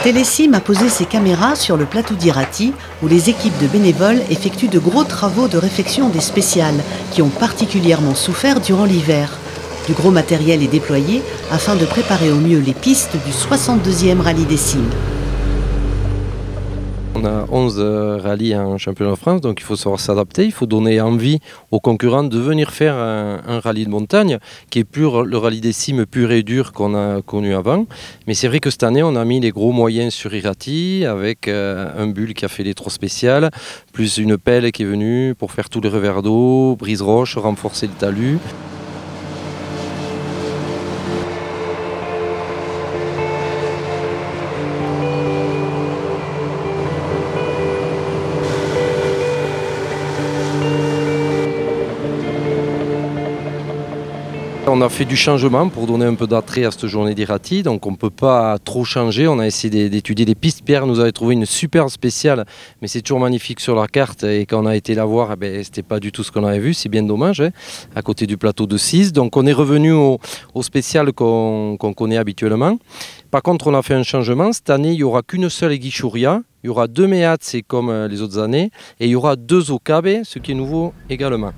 Télésim a posé ses caméras sur le plateau d'Irati où les équipes de bénévoles effectuent de gros travaux de réfection des spéciales qui ont particulièrement souffert durant l'hiver. Du gros matériel est déployé afin de préparer au mieux les pistes du 62e rallye des Cimes. On a 11 rallyes en championnat de France, donc il faut savoir s'adapter, il faut donner envie aux concurrents de venir faire un rallye de montagne qui est plus le rallye des Cimes pur et dur qu'on a connu avant. Mais c'est vrai que cette année, on a mis les gros moyens sur Irati avec un bulle qui a fait les 3 spéciales, plus une pelle qui est venue pour faire tous les revers d'eau, brise-roche, renforcer le talus. On a fait du changement pour donner un peu d'attrait à cette journée d'Irati, donc on ne peut pas trop changer. On a essayé d'étudier les pistes. Pierre nous avait trouvé une super spéciale, mais c'est toujours magnifique sur la carte. Et quand on a été la voir, ce n'était pas du tout ce qu'on avait vu, c'est bien dommage, hein, à côté du plateau de 6. Donc on est revenu au spécial qu'on connaît habituellement. Par contre, on a fait un changement. Cette année, il n'y aura qu'une seule Guichouria. Il y aura 2 Méats, c'est comme les autres années. Et il y aura 2 Okabe, ce qui est nouveau également.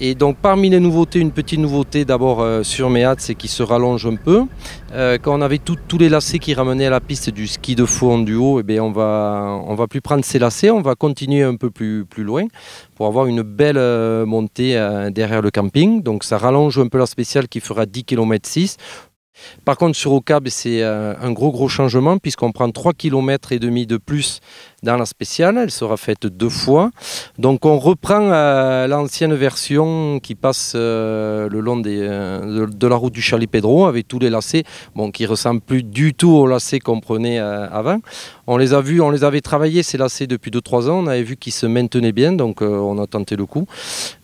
Et donc parmi les nouveautés, une petite nouveauté d'abord sur Méat, c'est qu'il se rallonge un peu. Quand on avait tous les lacets qui ramenaient à la piste du ski de fond du haut, on va plus prendre ces lacets, on va continuer un peu plus loin pour avoir une belle montée derrière le camping. Donc ça rallonge un peu la spéciale qui fera 10 km 6. Par contre sur Okabe c'est un gros changement puisqu'on prend 3,5 km de plus dans la spéciale, elle sera faite 2 fois. Donc on reprend l'ancienne version qui passe le long de la route du Chalet Pedro avec tous les lacets qui ne ressemblent plus du tout aux lacets qu'on prenait avant. On les a vus, on les avait travaillés ces lacets depuis 2-3 ans, on avait vu qu'ils se maintenaient bien, donc on a tenté le coup.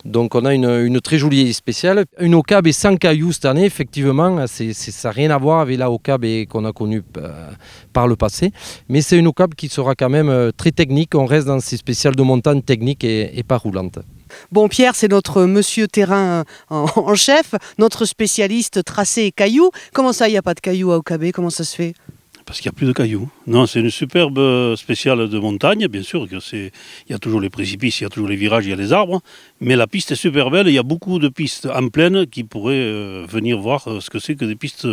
Donc on a une très jolie spéciale. Une Okabe sans cailloux cette année, effectivement, ça n'a rien à voir avec la Okabe qu'on a connue par le passé. Mais c'est une Okabe qui sera quand même très technique, on reste dans ces spéciales de montagne techniques et pas roulantes. Bon, Pierre, c'est notre monsieur terrain en chef, notre spécialiste tracé et cailloux. Comment ça, il n'y a pas de cailloux à Okabe? Comment ça se fait? Parce qu'il n'y a plus de cailloux. Non, c'est une superbe spéciale de montagne, bien sûr. Il y a toujours les précipices, il y a toujours les virages, il y a les arbres. Mais la piste est super belle. Il y a beaucoup de pistes en plaine qui pourraient venir voir ce que c'est que des pistes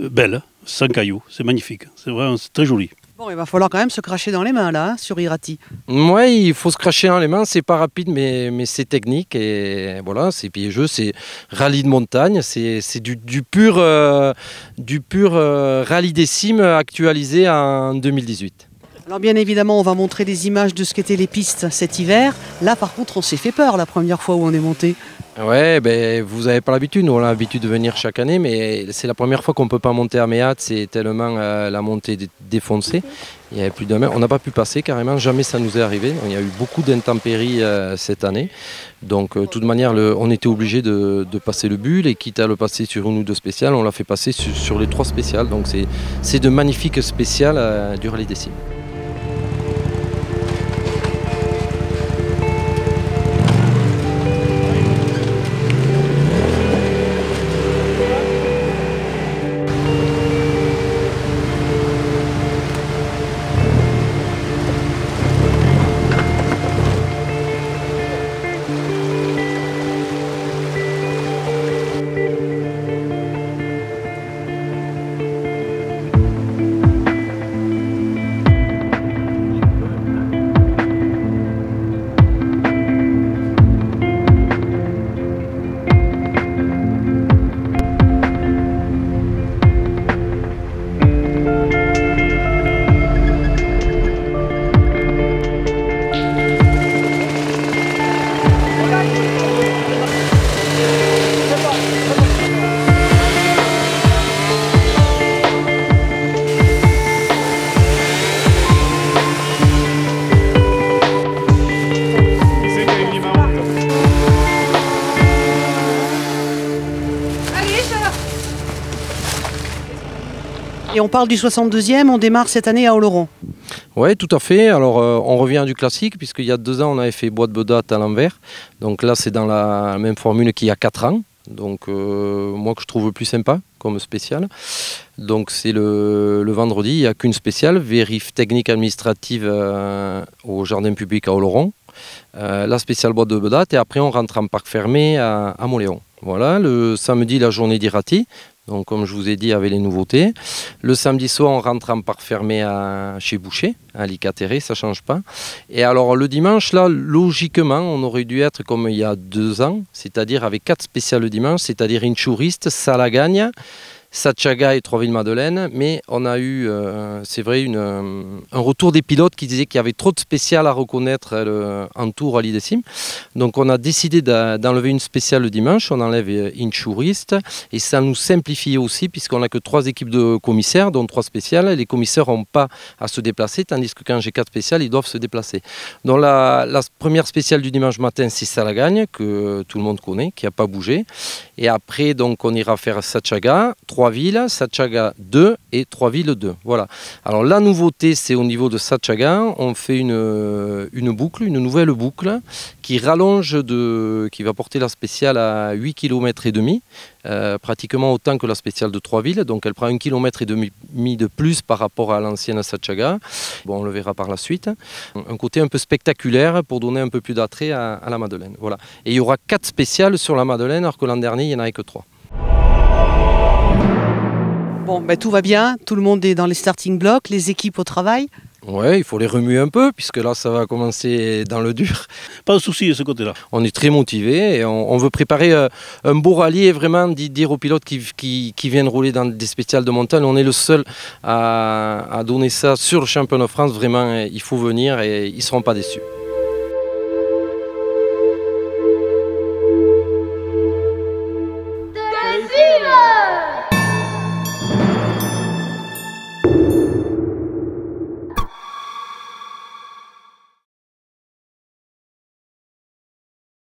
belles, sans cailloux. C'est magnifique. C'est vraiment très joli. Bon, il va falloir quand même se cracher dans les mains, là, sur Irati. Oui, il faut se cracher dans les mains. C'est pas rapide, mais c'est technique. Et voilà, c'est piégeux. C'est rallye de montagne. C'est du pur rallye des Cimes actualisé en 2018. Alors bien évidemment, on va montrer des images de ce qu'étaient les pistes cet hiver. Là, par contre, on s'est fait peur la première fois où on est monté. Ouais, vous n'avez pas l'habitude. Nous, on a l'habitude de venir chaque année, mais c'est la première fois qu'on ne peut pas monter à Méat. C'est tellement la montée défoncée. Il y avait plus d'un mètre. On n'a pas pu passer carrément. Jamais ça nous est arrivé. Donc, il y a eu beaucoup d'intempéries cette année. Donc, de toute manière, on était obligé de passer le bulle. Et quitte à le passer sur une ou 2 spéciales, on l'a fait passer sur les 3 spéciales. Donc, c'est de magnifiques spéciales du rallye des Cimes. Et on parle du 62e, on démarre cette année à Oloron. Oui, tout à fait. Alors, on revient du classique, puisqu'il y a 2 ans, on avait fait Bois de Bedate à l'envers. Donc là, c'est dans la même formule qu'il y a 4 ans. Donc, moi, que je trouve plus sympa comme spécial. Donc c'est le vendredi, il n'y a qu'une spéciale, vérif technique administrative au jardin public à Oloron. La spéciale boîte de bedates et après on rentre en parc fermé à Moléon. Voilà, le samedi la journée d'Irati, donc comme je vous ai dit avec les nouveautés. Le samedi soir on rentre en parc fermé chez Boucher, à Licatéré, ça ne change pas. Et alors le dimanche là, logiquement on aurait dû être comme il y a 2 ans, c'est-à-dire avec 4 spéciales le dimanche, c'est-à-dire Inchouriste, Salagagne, Satchaga et Trois-Villes-Madeleine, mais on a eu, c'est vrai, un retour des pilotes qui disaient qu'il y avait trop de spéciales à reconnaître en tour à l'Idécime. Donc on a décidé d'enlever une spéciale le dimanche, on enlève Inchouriste, et ça nous simplifie aussi, puisqu'on n'a que 3 équipes de commissaires, dont 3 spéciales. Les commissaires n'ont pas à se déplacer, tandis que quand j'ai 4 spéciales, ils doivent se déplacer. Donc la première spéciale du dimanche matin, c'est Salagagne, que tout le monde connaît, qui n'a pas bougé. Et après, donc, on ira faire Satchaga, Trois-Villes, Satchaga 2 et Trois-Villes 2. Voilà. Alors la nouveauté, c'est au niveau de Satchaga, on fait une boucle, une nouvelle boucle qui rallonge, qui va porter la spéciale à 8 km et demi, pratiquement autant que la spéciale de Trois-Villes. Donc elle prend 1,5 km de plus par rapport à l'ancienne Satchaga. Bon, on le verra par la suite. Un côté un peu spectaculaire pour donner un peu plus d'attrait à la Madeleine. Voilà. Et il y aura 4 spéciales sur la Madeleine, alors que l'an dernier, il n'y en avait que 3. Bon, ben, tout va bien, tout le monde est dans les starting blocks, les équipes au travail. Ouais, il faut les remuer un peu, puisque là, ça va commencer dans le dur. Pas de souci de ce côté-là. On est très motivés et on veut préparer un beau rallye et vraiment dire aux pilotes qui viennent rouler dans des spéciales de montagne. On est le seul à donner ça sur le championnat de France. Vraiment, il faut venir et ils ne seront pas déçus.